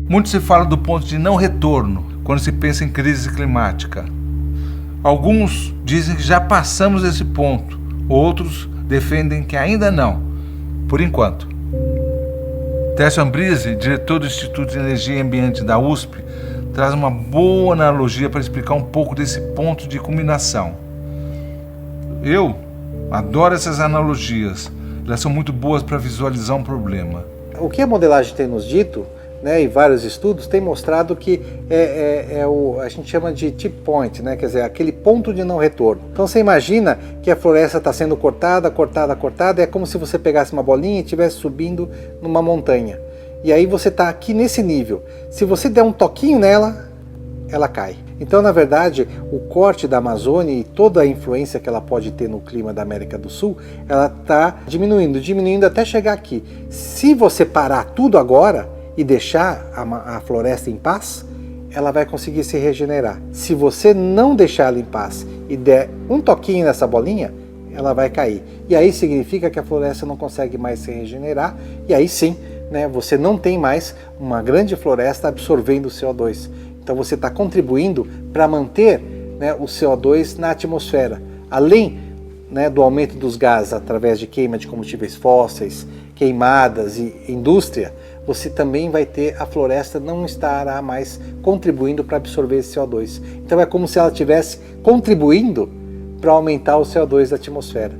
Muito se fala do ponto de não retorno quando se pensa em crise climática. Alguns dizem que já passamos esse ponto, outros defendem que ainda não, por enquanto. Técio Ambrise, diretor do Instituto de Energia e Ambiente da USP, traz uma boa analogia para explicar um pouco desse ponto de culminação. Eu adoro essas analogias, elas são muito boas para visualizar um problema. O que a modelagem tem nos dito, né, e vários estudos têm mostrado que a gente chama de tip point, né, quer dizer, aquele ponto de não retorno. Então você imagina que a floresta está sendo cortada, é como se você pegasse uma bolinha e estivesse subindo numa montanha. E aí você está aqui nesse nível. Se você der um toquinho nela, ela cai. Então, na verdade, o corte da Amazônia e toda a influência que ela pode ter no clima da América do Sul, ela está diminuindo até chegar aqui. Se você parar tudo agora e deixar a floresta em paz, ela vai conseguir se regenerar. Se você não deixar ela em paz e der um toquinho nessa bolinha, ela vai cair. E aí significa que a floresta não consegue mais se regenerar, e aí sim, né, você não tem mais uma grande floresta absorvendo o CO2. Então você está contribuindo para manter, né, o CO2 na atmosfera. Além, né, do aumento dos gases através de queima de combustíveis fósseis, queimadas e indústria, você também vai ter a floresta não estará mais contribuindo para absorver esse CO2. Então é como se ela estivesse contribuindo para aumentar o CO2 da atmosfera.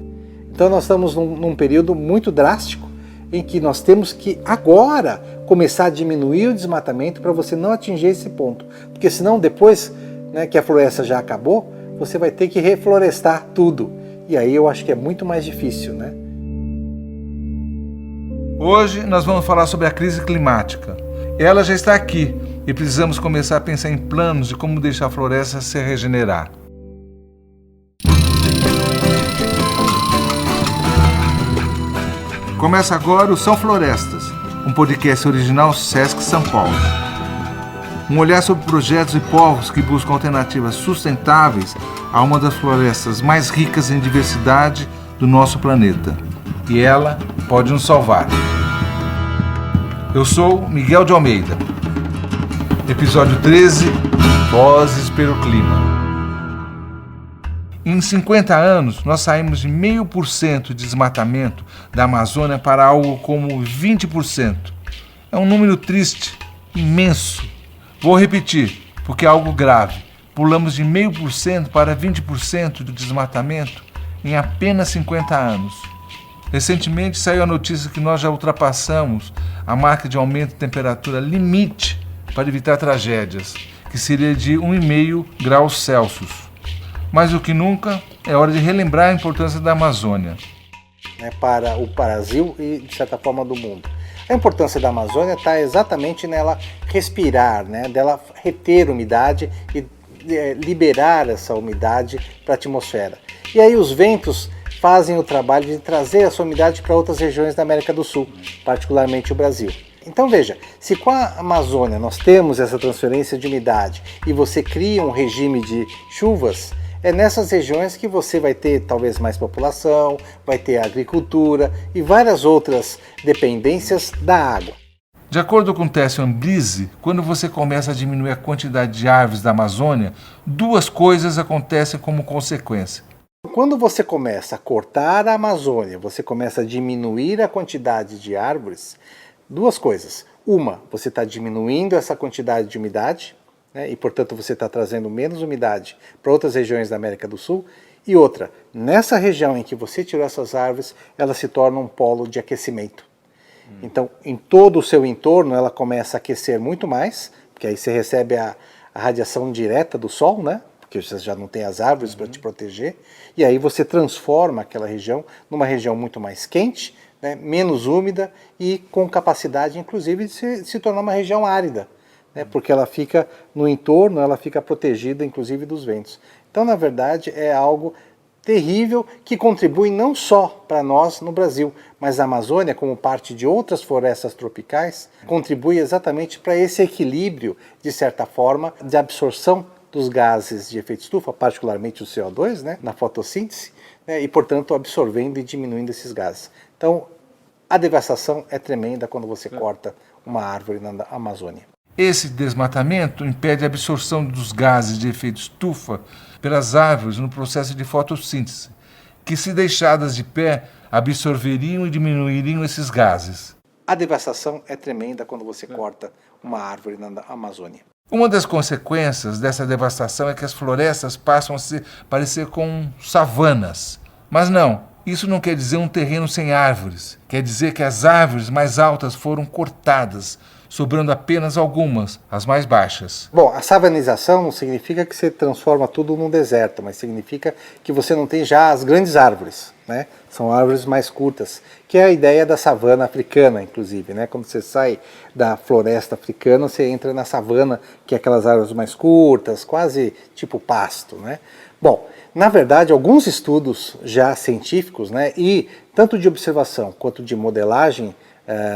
Então nós estamos num período muito drástico em que nós temos que agora começar a diminuir o desmatamento para você não atingir esse ponto. Porque senão depois, né, que a floresta já acabou, você vai ter que reflorestar tudo. E aí eu acho que é muito mais difícil, né? Hoje nós vamos falar sobre a crise climática. Ela já está aqui e precisamos começar a pensar em planos de como deixar a floresta se regenerar. Começa agora o São Florestas, um podcast original Sesc São Paulo. Um olhar sobre projetos e povos que buscam alternativas sustentáveis a uma das florestas mais ricas em diversidade do nosso planeta. E ela pode nos salvar. Eu sou Miguel de Almeida. Episódio 13, Vozes pelo Clima. Em 50 anos, nós saímos de 0,5% de desmatamento da Amazônia para algo como 20%. É um número triste, imenso. Vou repetir, porque é algo grave. Pulamos de 0,5% para 20% do desmatamento em apenas 50 anos. Recentemente saiu a notícia que nós já ultrapassamos a marca de aumento de temperatura limite para evitar tragédias, que seria de 1,5 graus Celsius. Mais do que nunca, é hora de relembrar a importância da Amazônia. Para o Brasil e, de certa forma, do mundo. A importância da Amazônia está exatamente nela respirar, né, dela reter umidade e liberar essa umidade para a atmosfera. E aí os ventos fazem o trabalho de trazer essa umidade para outras regiões da América do Sul, particularmente o Brasil. Então veja, se com a Amazônia nós temos essa transferência de umidade e você cria um regime de chuvas, é nessas regiões que você vai ter talvez mais população, vai ter agricultura e várias outras dependências da água. De acordo com Técio Ambrise, quando você começa a diminuir a quantidade de árvores da Amazônia, duas coisas acontecem como consequência. Quando você começa a cortar a Amazônia, você começa a diminuir a quantidade de árvores, duas coisas. Uma, você está diminuindo essa quantidade de umidade, né, e portanto você está trazendo menos umidade para outras regiões da América do Sul. E outra, nessa região em que você tirou essas árvores, ela se torna um polo de aquecimento. Então, em todo o seu entorno, ela começa a aquecer muito mais, porque aí você recebe a radiação direta do sol, né? Porque você já não tem as árvores para te proteger, e aí você transforma aquela região numa região muito mais quente, né, menos úmida e com capacidade, inclusive, de se tornar uma região árida, né, porque ela fica no entorno, ela fica protegida, inclusive, dos ventos. Então, na verdade, é algo terrível que contribui não só para nós no Brasil, mas a Amazônia, como parte de outras florestas tropicais, contribui exatamente para esse equilíbrio, de certa forma, de absorção dos gases de efeito estufa, particularmente o CO2, né, na fotossíntese, né, e, portanto, absorvendo e diminuindo esses gases. Então, a devastação é tremenda quando você corta uma árvore na Amazônia. Esse desmatamento impede a absorção dos gases de efeito estufa pelas árvores no processo de fotossíntese, que, se deixadas de pé, absorveriam e diminuiriam esses gases. A devastação é tremenda quando você corta uma árvore na Amazônia. Uma das consequências dessa devastação é que as florestas passam a se parecer com savanas. Mas não, isso não quer dizer um terreno sem árvores. Quer dizer que as árvores mais altas foram cortadas, sobrando apenas algumas, as mais baixas. Bom, a savanização não significa que você transforma tudo num deserto, mas significa que você não tem já as grandes árvores, né? São árvores mais curtas, que é a ideia da savana africana, inclusive, né? Quando você sai da floresta africana, você entra na savana, que é aquelas árvores mais curtas, quase tipo pasto, né? Bom, na verdade, alguns estudos já científicos, né, e tanto de observação quanto de modelagem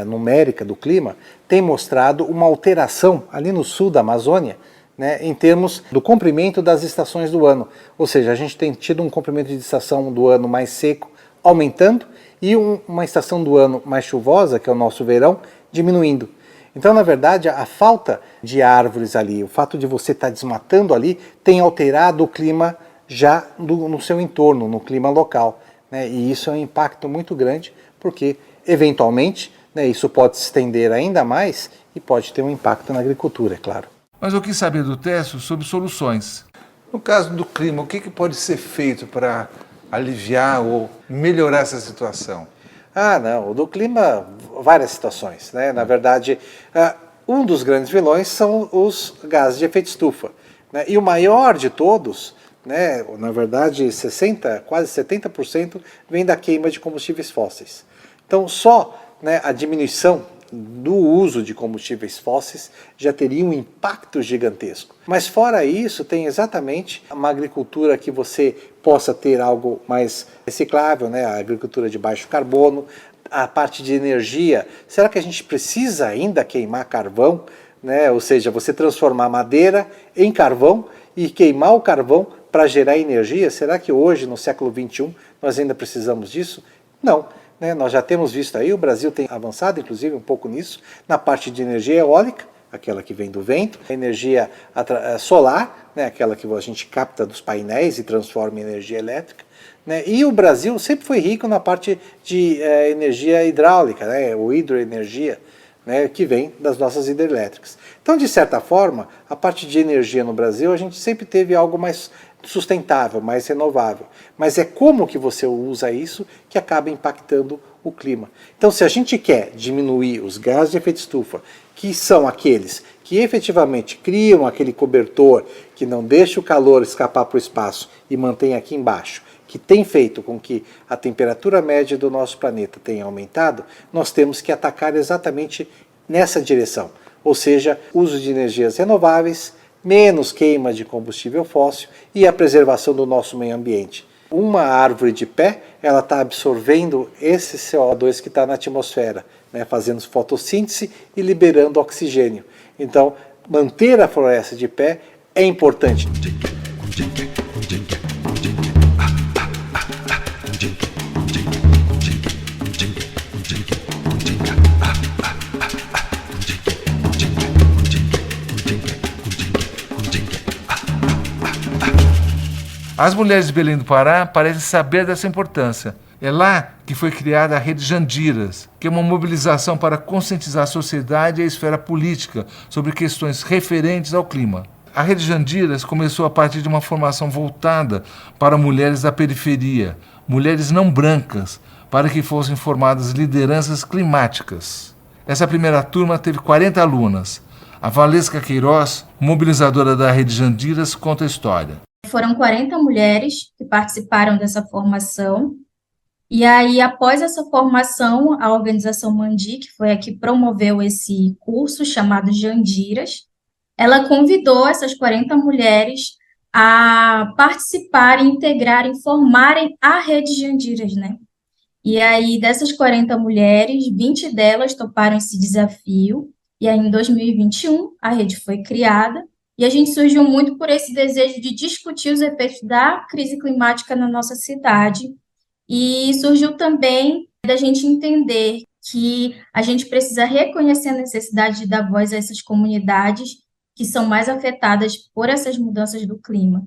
numérica do clima, tem mostrado uma alteração ali no sul da Amazônia, né, em termos do comprimento das estações do ano. Ou seja, a gente tem tido um comprimento de estação do ano mais seco aumentando e uma estação do ano mais chuvosa, que é o nosso verão, diminuindo. Então, na verdade, a falta de árvores ali, o fato de você estar desmatando ali, tem alterado o clima já no seu entorno, no clima local, né? E isso é um impacto muito grande, porque, eventualmente, né, isso pode se estender ainda mais e pode ter um impacto na agricultura, é claro. Mas eu quis saber do Técio sobre soluções. No caso do clima, o que pode ser feito para aliviar ou melhorar essa situação? Ah, não, o do clima, várias situações, né? Na verdade, um dos grandes vilões são os gases de efeito estufa, né? E o maior de todos, né, na verdade, quase 70% vem da queima de combustíveis fósseis. Então, só, né, a diminuição do uso de combustíveis fósseis já teria um impacto gigantesco. Mas fora isso, tem exatamente uma agricultura que você possa ter algo mais reciclável, né? A agricultura de baixo carbono, a parte de energia. Será que a gente precisa ainda queimar carvão, né? Ou seja, você transformar madeira em carvão e queimar o carvão para gerar energia? Será que hoje, no século XXI, nós ainda precisamos disso? Não. Nós já temos visto aí, o Brasil tem avançado inclusive um pouco nisso, na parte de energia eólica, aquela que vem do vento, energia solar, né, aquela que a gente capta dos painéis e transforma em energia elétrica, né, e o Brasil sempre foi rico na parte de energia hidráulica, né, ou hidroenergia, né, que vem das nossas hidrelétricas. Então, de certa forma, a parte de energia no Brasil, a gente sempre teve algo mais sustentável, mais renovável. Mas é como que você usa isso que acaba impactando o clima. Então, se a gente quer diminuir os gases de efeito estufa, que são aqueles que efetivamente criam aquele cobertor que não deixa o calor escapar para o espaço e mantém aqui embaixo, que tem feito com que a temperatura média do nosso planeta tenha aumentado, nós temos que atacar exatamente nessa direção. Ou seja, uso de energias renováveis, menos queima de combustível fóssil e a preservação do nosso meio ambiente. Uma árvore de pé, ela está absorvendo esse CO2 que está na atmosfera, né, fazendo fotossíntese e liberando oxigênio. Então, manter a floresta de pé é importante. As mulheres de Belém do Pará parecem saber dessa importância. É lá que foi criada a Rede Jandiras, que é uma mobilização para conscientizar a sociedade e a esfera política sobre questões referentes ao clima. A Rede Jandiras começou a partir de uma formação voltada para mulheres da periferia, mulheres não brancas, para que fossem formadas lideranças climáticas. Essa primeira turma teve 40 alunas. A Valesca Queiroz, mobilizadora da Rede Jandiras, conta a história. Foram 40 mulheres que participaram dessa formação, e aí, após essa formação, a organização Mandi, que foi a que promoveu esse curso chamado Jandiras, ela convidou essas 40 mulheres a participarem, integrarem, formarem a Rede Jandiras, né? E aí, dessas 40 mulheres, 20 delas toparam esse desafio, e aí, em 2021, a rede foi criada, e a gente surgiu muito por esse desejo de discutir os efeitos da crise climática na nossa cidade. E surgiu também da gente entender que a gente precisa reconhecer a necessidade de dar voz a essas comunidades que são mais afetadas por essas mudanças do clima.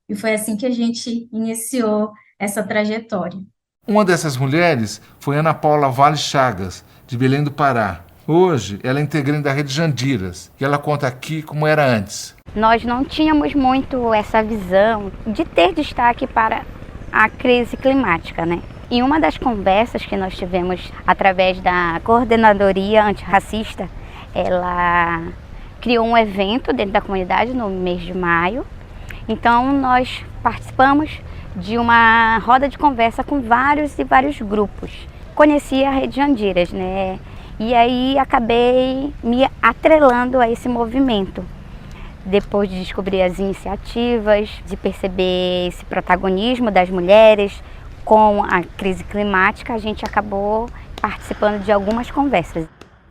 E foi assim que a gente iniciou essa trajetória. Uma dessas mulheres foi Ana Paula Vale Chagas, de Belém do Pará. Hoje, ela é integrante da Rede Jandiras e ela conta aqui como era antes. Nós não tínhamos muito essa visão de ter destaque para a crise climática, né? Em uma das conversas que nós tivemos através da Coordenadoria Antirracista, ela criou um evento dentro da comunidade no mês de maio. Então, nós participamos de uma roda de conversa com vários grupos. Conheci a Rede Jandiras, né? E aí acabei me atrelando a esse movimento. Depois de descobrir as iniciativas, de perceber esse protagonismo das mulheres com a crise climática, a gente acabou participando de algumas conversas.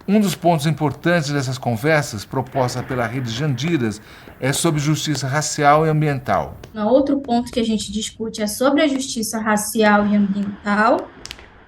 Um dos pontos importantes dessas conversas, proposta pela Rede Jandiras, é sobre justiça racial e ambiental. Outro ponto que a gente discute é sobre a justiça racial e ambiental,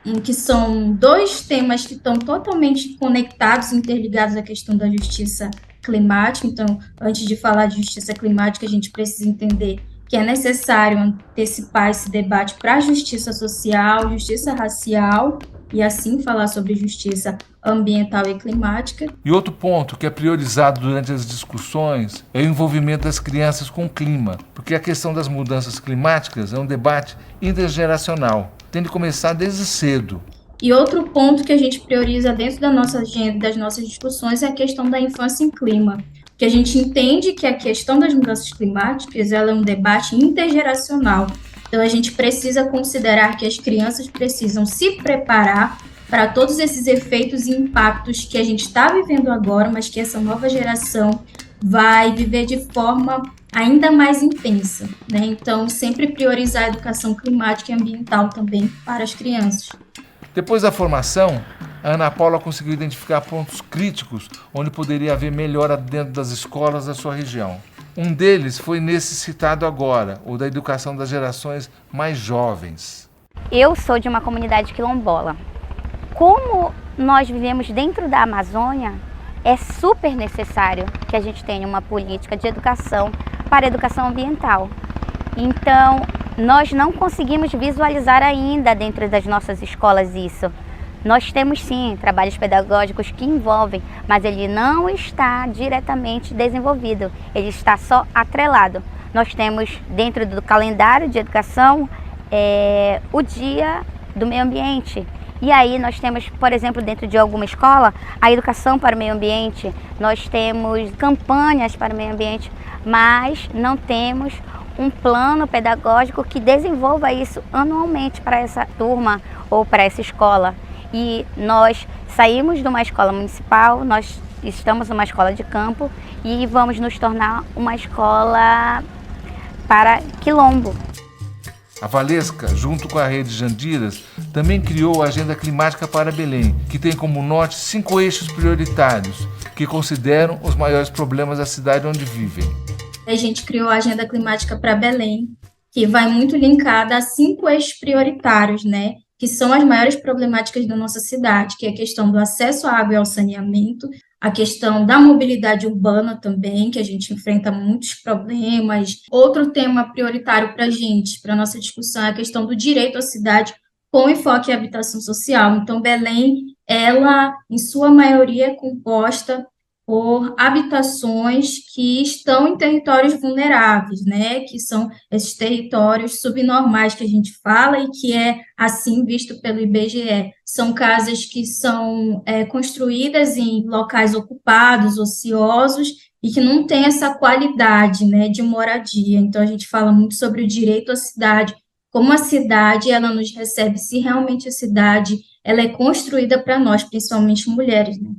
em que são dois temas que estão totalmente conectados, interligados à questão da justiça climática. Então, antes de falar de justiça climática, a gente precisa entender que é necessário antecipar esse debate para a justiça social, justiça racial, e assim falar sobre justiça ambiental e climática. E outro ponto que é priorizado durante as discussões é o envolvimento das crianças com o clima, porque a questão das mudanças climáticas é um debate intergeracional, tem de começar desde cedo. E outro ponto que a gente prioriza dentro da nossa agenda, das nossas discussões, é a questão da infância em clima, porque a gente entende que a questão das mudanças climáticas ela é um debate intergeracional. Então, a gente precisa considerar que as crianças precisam se preparar para todos esses efeitos e impactos que a gente está vivendo agora, mas que essa nova geração vai viver de forma ainda mais intensa, né? Então, sempre priorizar a educação climática e ambiental também para as crianças. Depois da formação, a Ana Paula conseguiu identificar pontos críticos onde poderia haver melhora dentro das escolas da sua região. Um deles foi nesse citado agora, o da educação das gerações mais jovens. Eu sou de uma comunidade quilombola. Como nós vivemos dentro da Amazônia, é super necessário que a gente tenha uma política de educação para a educação ambiental. Então, nós não conseguimos visualizar ainda dentro das nossas escolas isso. Nós temos sim trabalhos pedagógicos que envolvem, mas ele não está diretamente desenvolvido, ele está só atrelado. Nós temos dentro do calendário de educação o Dia do Meio Ambiente. E aí nós temos, por exemplo, dentro de alguma escola, a educação para o meio ambiente, nós temos campanhas para o meio ambiente, mas não temos um plano pedagógico que desenvolva isso anualmente para essa turma ou para essa escola. E nós saímos de uma escola municipal, nós estamos numa escola de campo e vamos nos tornar uma escola para quilombo. A Valesca, junto com a Rede Jandiras, também criou a Agenda Climática para Belém, que tem como norte 5 eixos prioritários, que consideram os maiores problemas da cidade onde vivem. A gente criou a Agenda Climática para Belém, que vai muito linkada a 5 eixos prioritários, né? Que são as maiores problemáticas da nossa cidade, que é a questão do acesso à água e ao saneamento, a questão da mobilidade urbana também, que a gente enfrenta muitos problemas. Outro tema prioritário para a gente, para a nossa discussão, é a questão do direito à cidade com enfoque em habitação social. Então, Belém, ela, em sua maioria, é composta por habitações que estão em territórios vulneráveis, né, que são esses territórios subnormais que a gente fala e que é assim visto pelo IBGE. São casas que são construídas em locais ocupados, ociosos, e que não tem essa qualidade, né, de moradia. Então, a gente fala muito sobre o direito à cidade, como a cidade ela nos recebe, se realmente a cidade ela é construída para nós, principalmente mulheres, né?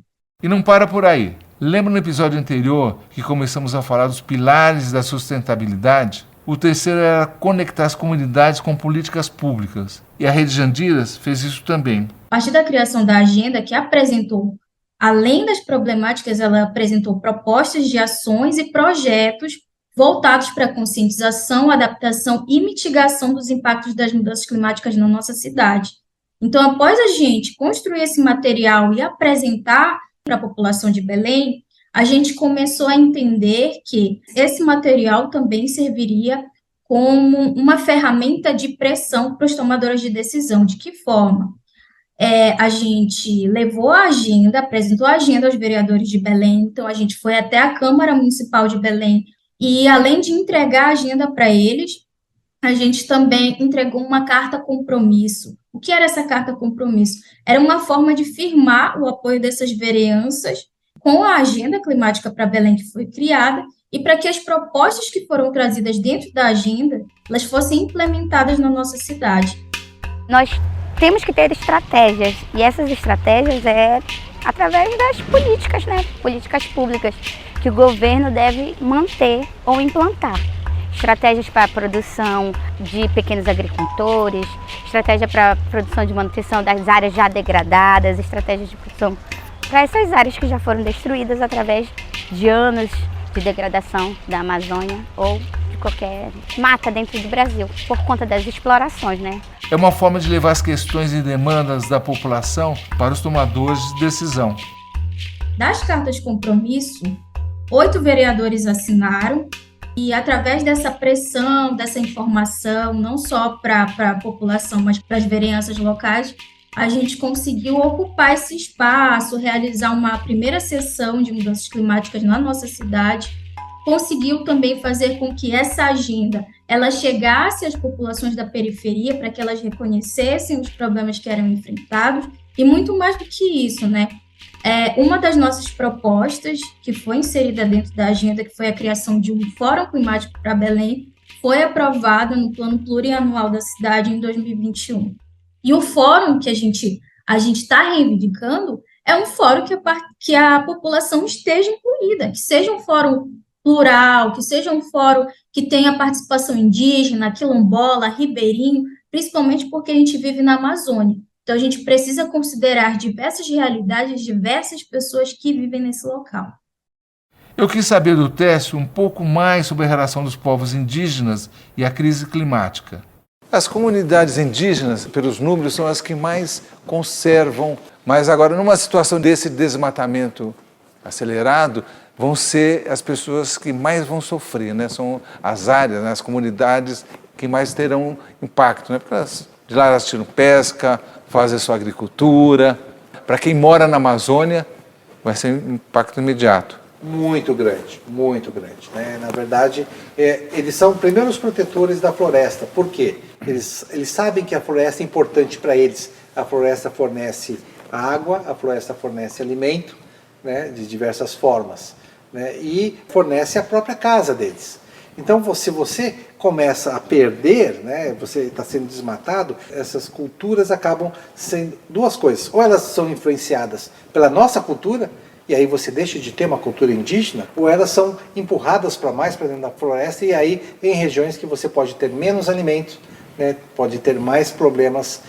E não para por aí. Lembra no episódio anterior que começamos a falar dos pilares da sustentabilidade? O terceiro era conectar as comunidades com políticas públicas. E a Rede Jandiras fez isso também. A partir da criação da agenda, que apresentou, além das problemáticas, ela apresentou propostas de ações e projetos voltados para a conscientização, adaptação e mitigação dos impactos das mudanças climáticas na nossa cidade. Então, após a gente construir esse material e apresentar para a população de Belém, a gente começou a entender que esse material também serviria como uma ferramenta de pressão para os tomadores de decisão. De que forma? A gente levou a agenda, apresentou a agenda aos vereadores de Belém, então a gente foi até a Câmara Municipal de Belém e, além de entregar a agenda para eles, a gente também entregou uma carta compromisso. O que era essa carta compromisso? Era uma forma de firmar o apoio dessas vereanças com a agenda climática para Belém que foi criada e para que as propostas que foram trazidas dentro da agenda, elas fossem implementadas na nossa cidade. Nós temos que ter estratégias, e essas estratégias é através das políticas, né? Políticas públicas que o governo deve manter ou implantar. Estratégias para a produção de pequenos agricultores, estratégia para a produção de manutenção das áreas já degradadas, estratégias de produção para essas áreas que já foram destruídas através de anos de degradação da Amazônia ou de qualquer mata dentro do Brasil, por conta das explorações, né? É uma forma de levar as questões e demandas da população para os tomadores de decisão. Das cartas de compromisso, 8 vereadores assinaram e, através dessa pressão, dessa informação, não só para a população, mas para as vereanças locais, a gente conseguiu ocupar esse espaço, realizar uma primeira sessão de mudanças climáticas na nossa cidade, conseguiu também fazer com que essa agenda ela chegasse às populações da periferia para que elas reconhecessem os problemas que eram enfrentados e muito mais do que isso, né? Uma das nossas propostas que foi inserida dentro da agenda, que foi a criação de um Fórum Climático para Belém, foi aprovada no Plano Plurianual da cidade em 2021. E o fórum que a gente está reivindicando é um fórum que a população esteja incluída, que seja um fórum plural, que seja um fórum que tenha participação indígena, quilombola, ribeirinho, principalmente porque a gente vive na Amazônia. Então, a gente precisa considerar diversas realidades, diversas pessoas que vivem nesse local. Eu quis saber do Técio um pouco mais sobre a relação dos povos indígenas e a crise climática. As comunidades indígenas, pelos números, são as que mais conservam, mas agora, numa situação desse desmatamento acelerado, vão ser as pessoas que mais vão sofrer, né? São as áreas, né? As comunidades que mais terão impacto, né? Porque de lá elas tiram pesca, fazem sua agricultura. Para quem mora na Amazônia, vai ser um impacto imediato. Muito grande, né? Na verdade, eles são primeiros protetores da floresta. Por quê? Eles sabem que a floresta é importante para eles. A floresta fornece água, a floresta fornece alimento, né, de diversas formas, né, e fornece a própria casa deles. Então, se você começa a perder, né, você está sendo desmatado, essas culturas acabam sendo duas coisas. Ou elas são influenciadas pela nossa cultura, e aí você deixa de ter uma cultura indígena, ou elas são empurradas para dentro da floresta, e aí em regiões que você pode ter menos alimentos, né, pode ter mais problemas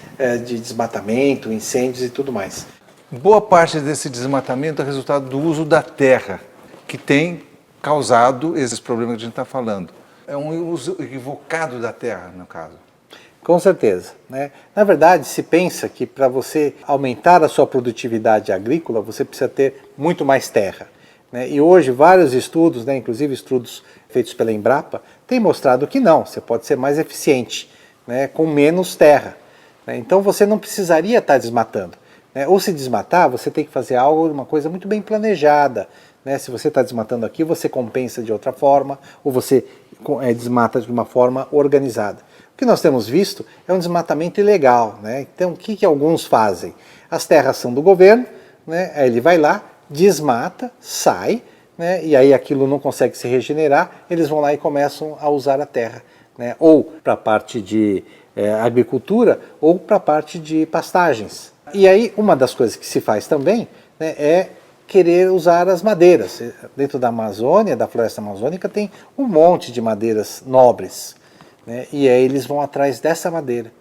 de desmatamento, incêndios e tudo mais. Boa parte desse desmatamento é resultado do uso da terra, que tem causado esses problemas que a gente está falando. É um uso equivocado da terra, no caso. Com certeza, né? Na verdade, se pensa que para você aumentar a sua produtividade agrícola, você precisa ter muito mais terra, né? E hoje vários estudos, né, inclusive estudos feitos pela Embrapa, têm mostrado que não, você pode ser mais eficiente, né, com menos terra, né? Então você não precisaria estar desmatando, né? Ou se desmatar, você tem que fazer algo, uma coisa muito bem planejada, né? Se você está desmatando aqui, você compensa de outra forma, ou você desmata de uma forma organizada. O que nós temos visto é um desmatamento ilegal, né? Então, o que alguns fazem? As terras são do governo, né? Aí ele vai lá, desmata, sai, né? E aí aquilo não consegue se regenerar, eles vão lá e começam a usar a terra, né? Ou para a parte de agricultura, ou para a parte de pastagens. E aí, uma das coisas que se faz também, né, é querer usar as madeiras. Dentro da Amazônia, da floresta amazônica, tem um monte de madeiras nobres, né? E aí eles vão atrás dessa madeira,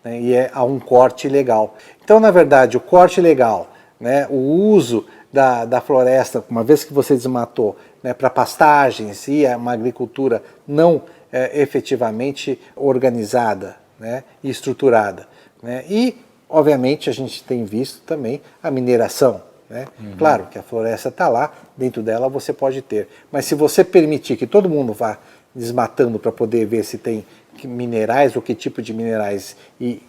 né? E há um corte ilegal. Então, na verdade, o corte ilegal, né, o uso da floresta, uma vez que você desmatou, né, para pastagens e uma agricultura não efetivamente organizada, né, e estruturada, né, e Obviamente a gente tem visto também a mineração, né? Claro que a floresta está lá, dentro dela você pode ter, mas se você permitir que todo mundo vá desmatando para poder ver se tem minerais ou que tipo de minerais e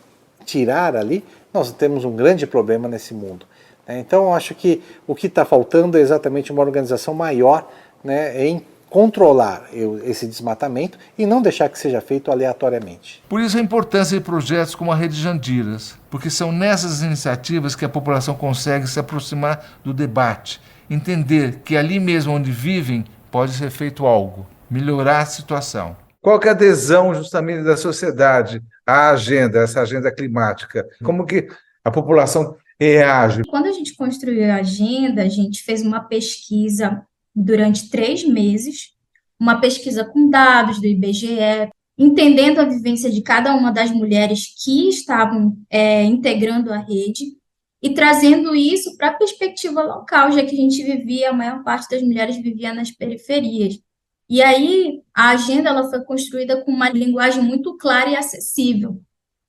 tirar ali, nós temos um grande problema nesse mundo, né? Então eu acho que o que está faltando é exatamente uma organização maior, né, em controlar esse desmatamento e não deixar que seja feito aleatoriamente. Por isso a importância de projetos como a Rede Jandiras, porque são nessas iniciativas que a população consegue se aproximar do debate, entender que ali mesmo onde vivem pode ser feito algo, melhorar a situação. Qual que é a adesão justamente da sociedade à agenda, essa agenda climática? Como que a população reage? Quando a gente construiu a agenda, a gente fez uma pesquisa durante 3 meses, uma pesquisa com dados do IBGE, entendendo a vivência de cada uma das mulheres que estavam integrando a rede e trazendo isso para a perspectiva local, já que a gente vivia, a maior parte das mulheres vivia nas periferias. E aí a agenda ela foi construída com uma linguagem muito clara e acessível,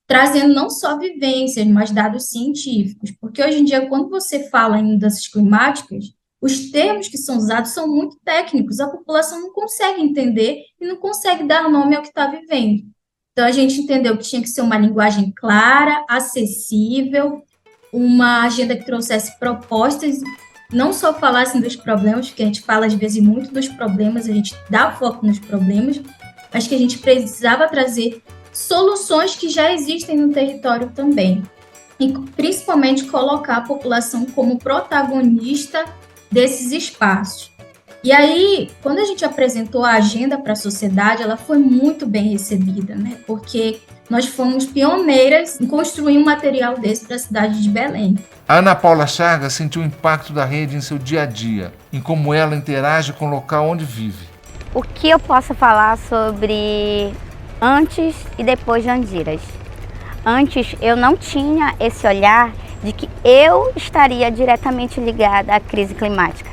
trazendo não só vivências, mas dados científicos, porque hoje em dia, quando você fala em mudanças climáticas, os termos que são usados são muito técnicos, a população não consegue entender e não consegue dar nome ao que está vivendo. Então, a gente entendeu que tinha que ser uma linguagem clara, acessível, uma agenda que trouxesse propostas, não só falassem dos problemas, porque a gente fala às vezes muito dos problemas, a gente dá foco nos problemas, mas que a gente precisava trazer soluções que já existem no território também. E principalmente colocar a população como protagonista desses espaços. E aí, quando a gente apresentou a agenda para a sociedade, ela foi muito bem recebida, né? Porque nós fomos pioneiras em construir um material desse para a cidade de Belém. A Ana Paula Chagas sentiu o impacto da rede em seu dia a dia, em como ela interage com o local onde vive. O que eu posso falar sobre antes e depois de Jandiras? Antes, eu não tinha esse olhar de que eu estaria diretamente ligada à crise climática.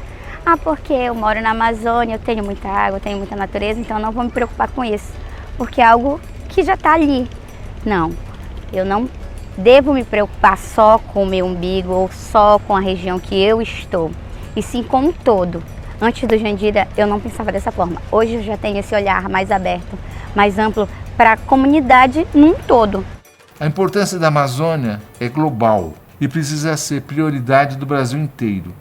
Porque eu moro na Amazônia, eu tenho muita água, eu tenho muita natureza, então eu não vou me preocupar com isso, porque é algo que já está ali. Não, eu não devo me preocupar só com o meu umbigo ou só com a região que eu estou, e sim com um todo. Antes do Jandira, eu não pensava dessa forma. Hoje eu já tenho esse olhar mais aberto, mais amplo para a comunidade num todo. A importância da Amazônia é global e precisa ser prioridade do Brasil inteiro.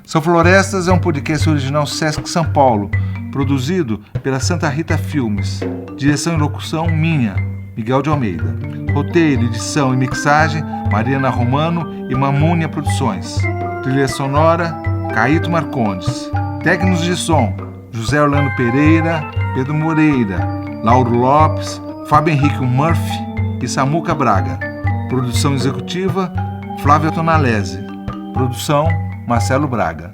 São Florestas é um podcast original Sesc São Paulo, produzido pela Santa Rita Filmes. Direção e locução minha, Miguel de Almeida. Roteiro, edição e mixagem, Mariana Romano e Mamúnia Produções. Trilha sonora, Caíto Marcondes. Técnicos de som, José Orlando Pereira, Pedro Moreira, Lauro Lopes, Fábio Henrique Murphy e Samuca Braga. Produção executiva, Flávia Tonalese. Produção, Marcelo Braga.